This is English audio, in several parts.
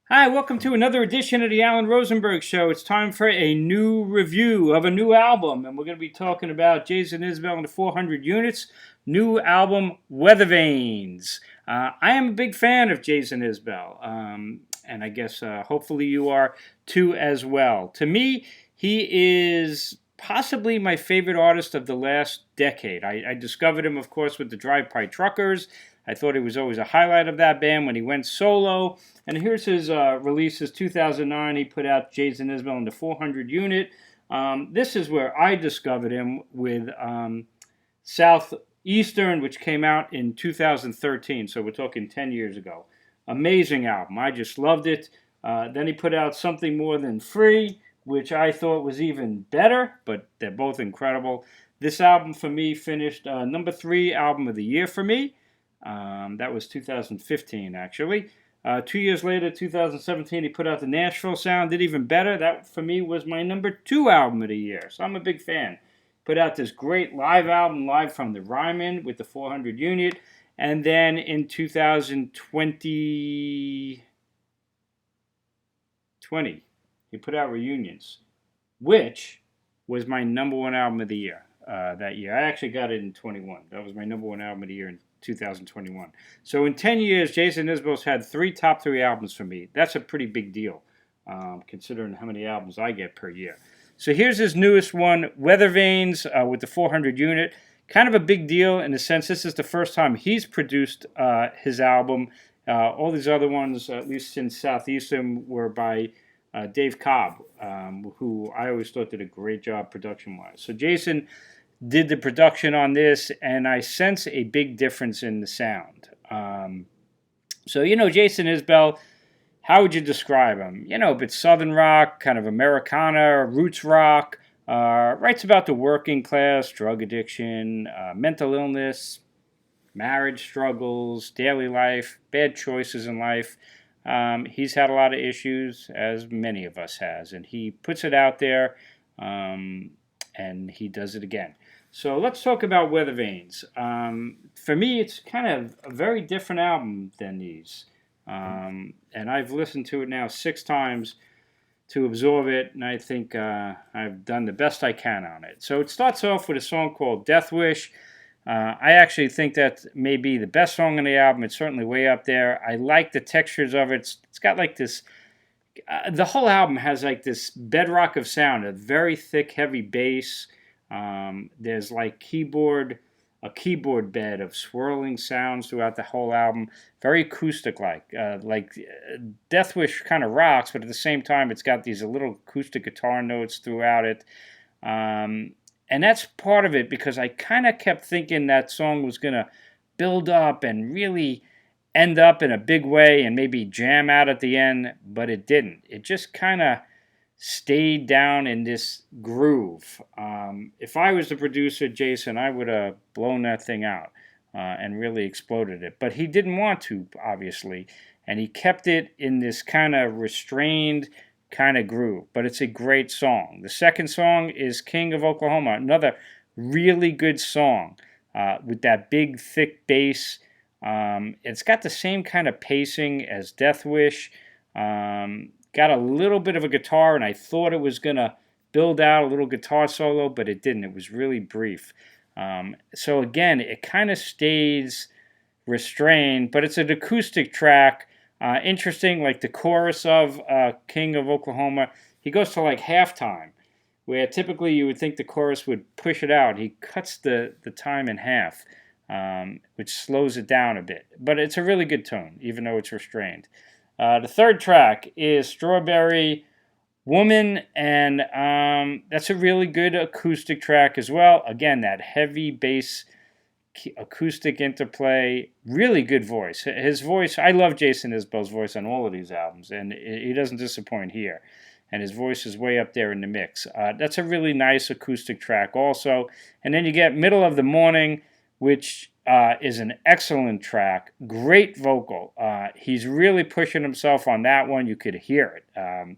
Hi, welcome to another edition of the Alan Rosenberg Show. It's time for a new review of a new album, and we're going to be talking about Jason Isbell and the 400 Units' new album, Weathervanes. I am a big fan of Jason Isbell, and I guess hopefully you are too as well. To me, he is possibly my favorite artist of the last decade. I discovered him, of course, with the Drive-By Truckers. I thought he was always a highlight of that band when he went solo. And here's his releases. 2009, he put out Jason Isbell and the 400 Unit. This is where I discovered him with Southeastern, which came out in 2013. So we're talking 10 years ago. Amazing album. I just loved it. Then he put out Something More Than Free, which I thought was even better, but they're both incredible. This album for me finished number 3 album of the year for me. That was 2015, actually. 2 years later, 2017, he put out the Nashville Sound, did even better. That, for me, was my number 2 album of the year, so I'm a big fan. Put out this great live album, Live from the Ryman, with the 400 Unit. And then in 2020, he put out Reunions, which was my number 1 album of the year that year. I actually got it in 21. That was my number 1 album of the year in 2021. So in 10 years, Jason Isbell's had 3 top 3 albums for me. That's a pretty big deal, considering how many albums I get per year. So here's his newest one, Weathervanes, with the 400 Unit. Kind of a big deal in the sense this is the first time he's produced his album. All these other ones, at least since Southeastern, were by Dave Cobb, who I always thought did a great job production-wise. So Jason did the production on this, and I sense a big difference in the sound. So, Jason Isbell, how would you describe him? A bit Southern rock, kind of Americana, roots rock, writes about the working class, drug addiction, mental illness, marriage struggles, daily life, bad choices in life. He's had a lot of issues, as many of us has, and he puts it out there, and he does it again. So let's talk about Weathervanes. For me, it's kind of a very different album than these. And I've listened to it now 6 times to absorb it, and I think I've done the best I can on it. So it starts off with a song called Death Wish. I actually think that may be the best song on the album. It's certainly way up there. I like the textures of it. It's got like this... the whole album has like this bedrock of sound, a very thick, heavy bass. There's like a keyboard bed of swirling sounds throughout the whole album. Very acoustic-like. Death Wish kind of rocks, but at the same time, it's got these little acoustic guitar notes throughout it. And that's part of it because I kind of kept thinking that song was going to build up and really end up in a big way and maybe jam out at the end, but it didn't. It just kind of stayed down in this groove. If I was the producer, Jason, I would have blown that thing out and really exploded it. But he didn't want to, obviously, and he kept it in this kind of restrained kind of groove. But it's a great song. The second song is King of Oklahoma, another really good song with that big, thick bass. It's got the same kind of pacing as Death Wish. Got a little bit of a guitar, and I thought it was going to build out a little guitar solo, but it didn't. It was really brief. So again, it kind of stays restrained, but it's an acoustic track. Interesting, like the chorus of King of Oklahoma, he goes to like halftime, where typically you would think the chorus would push it out. He cuts the time in half, which slows it down a bit. But it's a really good tone, even though it's restrained. The third track is Strawberry Woman, and that's a really good acoustic track as well. Again, that heavy bass acoustic interplay, really good voice. His voice, I love Jason Isbell's voice on all of these albums, and he doesn't disappoint here. And his voice is way up there in the mix. That's a really nice acoustic track also. And then you get Middle of the Morning, which is an excellent track. Great vocal. He's really pushing himself on that one. You could hear it.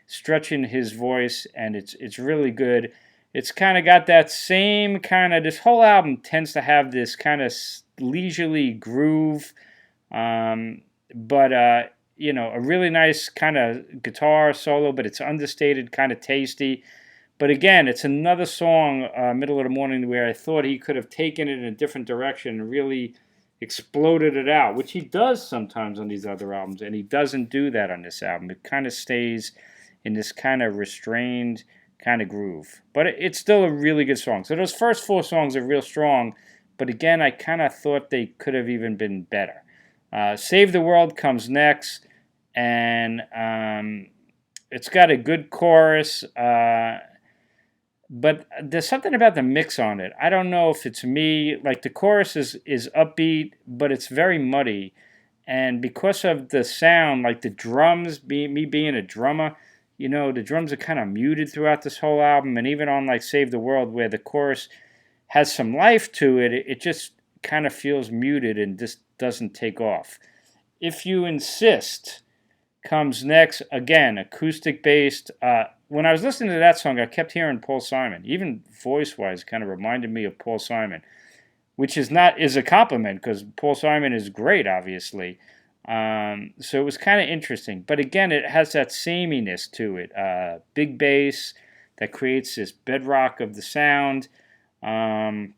Stretching his voice, and it's really good. It's kind of got that same kind of, this whole album tends to have this kind of leisurely groove, but a really nice kind of guitar solo, but it's understated, kind of tasty. But again, it's another song, Middle of the Morning, where I thought he could have taken it in a different direction and really exploded it out, which he does sometimes on these other albums, and he doesn't do that on this album. It kind of stays in this kind of restrained kind of groove. But it's still a really good song. So those first 4 songs are real strong, but again, I kind of thought they could have even been better. Save the World comes next, and it's got a good chorus, but there's something about the mix on it. I don't know if it's me. Like, the chorus is upbeat, but it's very muddy. And because of the sound, like the drums, me being a drummer, the drums are kind of muted throughout this whole album. And even on, like, Save the World, where the chorus has some life to it, it just kind of feels muted and just doesn't take off. If You Insist comes next. Again, acoustic based. When I was listening to that song, I kept hearing Paul Simon. Even voice-wise, kind of reminded me of Paul Simon, which is a compliment because Paul Simon is great, obviously. So it was kind of interesting. But again, it has that sameness to it. Big bass that creates this bedrock of the sound. And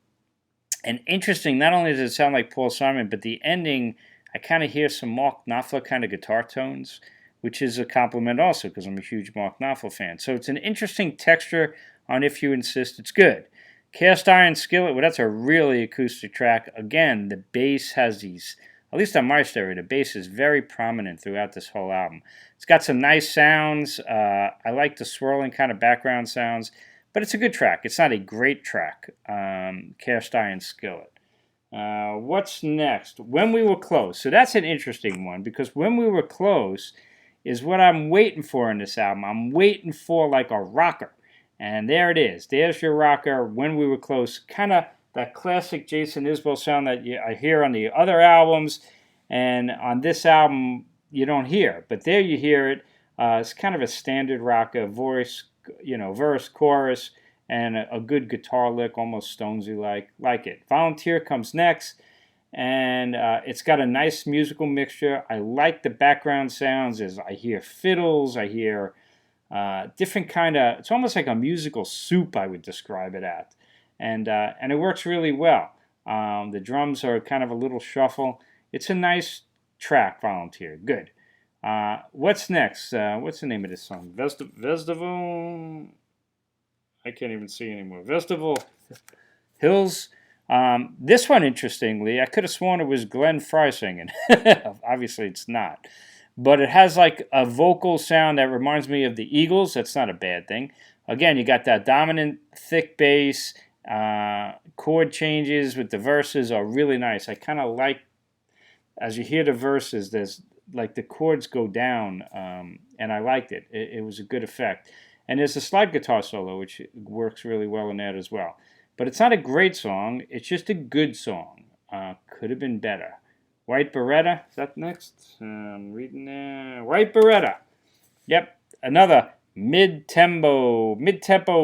interesting, not only does it sound like Paul Simon, but the ending, I kind of hear some Mark Knopfler kind of guitar tones, which is a compliment also because I'm a huge Mark Knopfler fan. So it's an interesting texture on If You Insist. It's good. Cast Iron Skillet, well, that's a really acoustic track. Again, the bass has these, at least on my stereo, the bass is very prominent throughout this whole album. It's got some nice sounds. I like the swirling kind of background sounds, but it's a good track. It's not a great track, Cast Iron Skillet. What's next? When We Were Close. So that's an interesting one because When We Were Close is what I'm waiting for in this album. I'm waiting for like a rocker. And there it is. There's your rocker, When We Were Close. Kind of that classic Jason Isbell sound that I hear on the other albums. And on this album, you don't hear. But there you hear it. It's kind of a standard rocker, voice, verse, chorus, and a good guitar lick, almost Stonesy like it. Volunteer comes next. And it's got a nice musical mixture. I like the background sounds. As I hear fiddles, I hear different kind of. It's almost like a musical soup, I would describe it at, and it works really well. The drums are kind of a little shuffle. It's a nice track, Volunteer. Good. What's next? What's the name of this song? Festival. I can't even see anymore. Festival Hills. This one, interestingly, I could have sworn it was Glenn Frey singing. Obviously, it's not. But it has like a vocal sound that reminds me of the Eagles. That's not a bad thing. Again, you got that dominant, thick bass. Chord changes with the verses are really nice. I kind of like, as you hear the verses, there's like the chords go down, and I liked it. It was a good effect. And there's a slide guitar solo, which works really well in that as well. But it's not a great song. It's just a good song. Could have been better. White Beretta. Is that next? I'm reading there. White Beretta. Yep. Another mid-tempo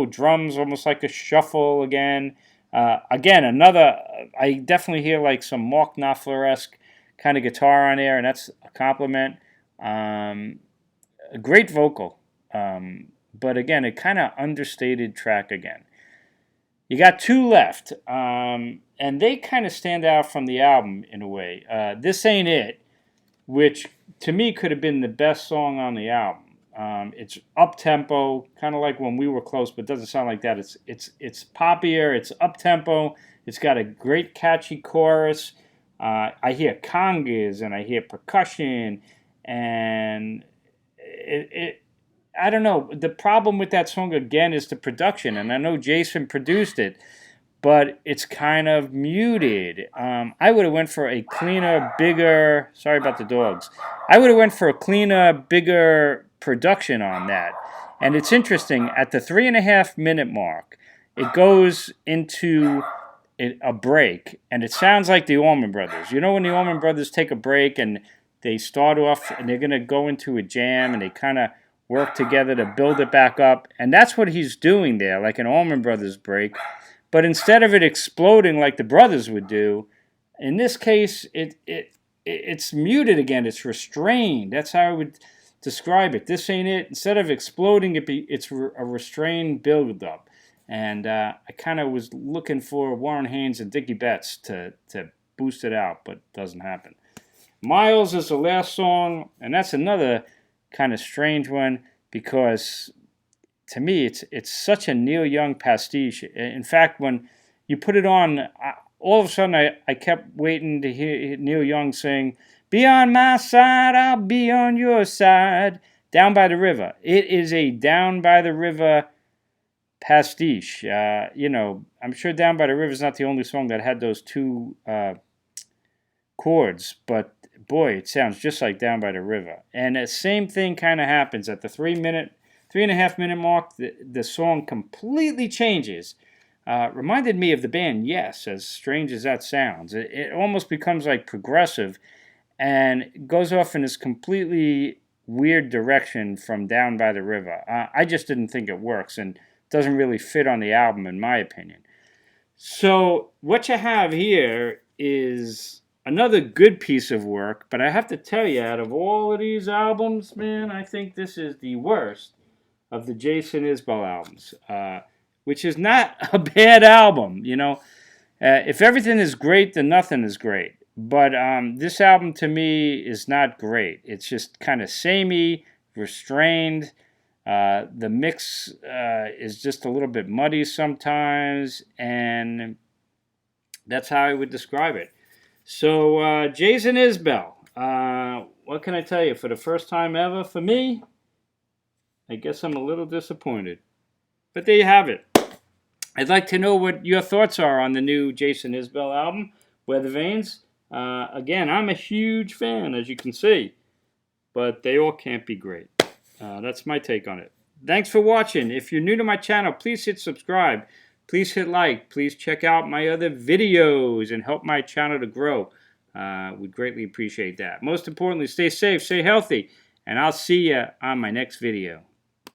drums, almost like a shuffle again. Again, another, I definitely hear like some Mark Knopfler-esque kind of guitar on there, and that's a compliment. A great vocal. But again, a kind of understated track again. You got 2 left, and they kind of stand out from the album in a way. This Ain't It, which to me could have been the best song on the album. It's up-tempo, kind of like When We Were Close, but it doesn't sound like that. It's poppier, it's up-tempo, it's got a great catchy chorus. I hear congas, and I hear percussion, and I don't know. The problem with that song, again, is the production. And I know Jason produced it, but it's kind of muted. I would have went for a cleaner, bigger... Sorry about the dogs. I would have went for a cleaner, bigger production on that. And it's interesting. At the 3.5-minute mark, it goes into a break. And it sounds like the Allman Brothers. You know when the Allman Brothers take a break and they start off and they're going to go into a jam and they kind of work together to build it back up. And that's what he's doing there, like an Allman Brothers break. But instead of it exploding like the Brothers would do, in this case, it it's muted again. It's restrained. That's how I would describe it. This ain't it. Instead of exploding, it's a restrained build-up. And I kind of was looking for Warren Haynes and Dickie Betts to boost it out, but it doesn't happen. Miles is the last song, and that's another kind of strange one because to me it's such a Neil Young pastiche. In fact, when you put it on, all of a sudden I kept waiting to hear Neil Young sing, "Be on my side, I'll be on your side," Down by the River. It is a Down by the River pastiche. I'm sure Down by the River is not the only song that had those two chords, but boy, it sounds just like Down by the River. And the same thing kind of happens at the 3.5 minute mark. The song completely changes. Reminded me of the band Yes, as strange as that sounds. It almost becomes like progressive and goes off in this completely weird direction from Down by the River. I just didn't think it works and doesn't really fit on the album, in my opinion. So what you have here is another good piece of work, but I have to tell you, out of all of these albums, man, I think this is the worst of the Jason Isbell albums, which is not a bad album. If everything is great, then nothing is great. But this album to me is not great. It's just kind of samey, restrained. The mix is just a little bit muddy sometimes, and that's how I would describe it. So, Jason Isbell, what can I tell you? For the first time ever, for me, I guess I'm a little disappointed. But there you have it. I'd like to know what your thoughts are on the new Jason Isbell album, Weathervanes. Again, I'm a huge fan, as you can see, but they all can't be great. That's my take on it. Thanks for watching. If you're new to my channel, please hit subscribe. Please hit like. Please check out my other videos and help my channel to grow. We'd greatly appreciate that. Most importantly, stay safe, stay healthy, and I'll see you on my next video.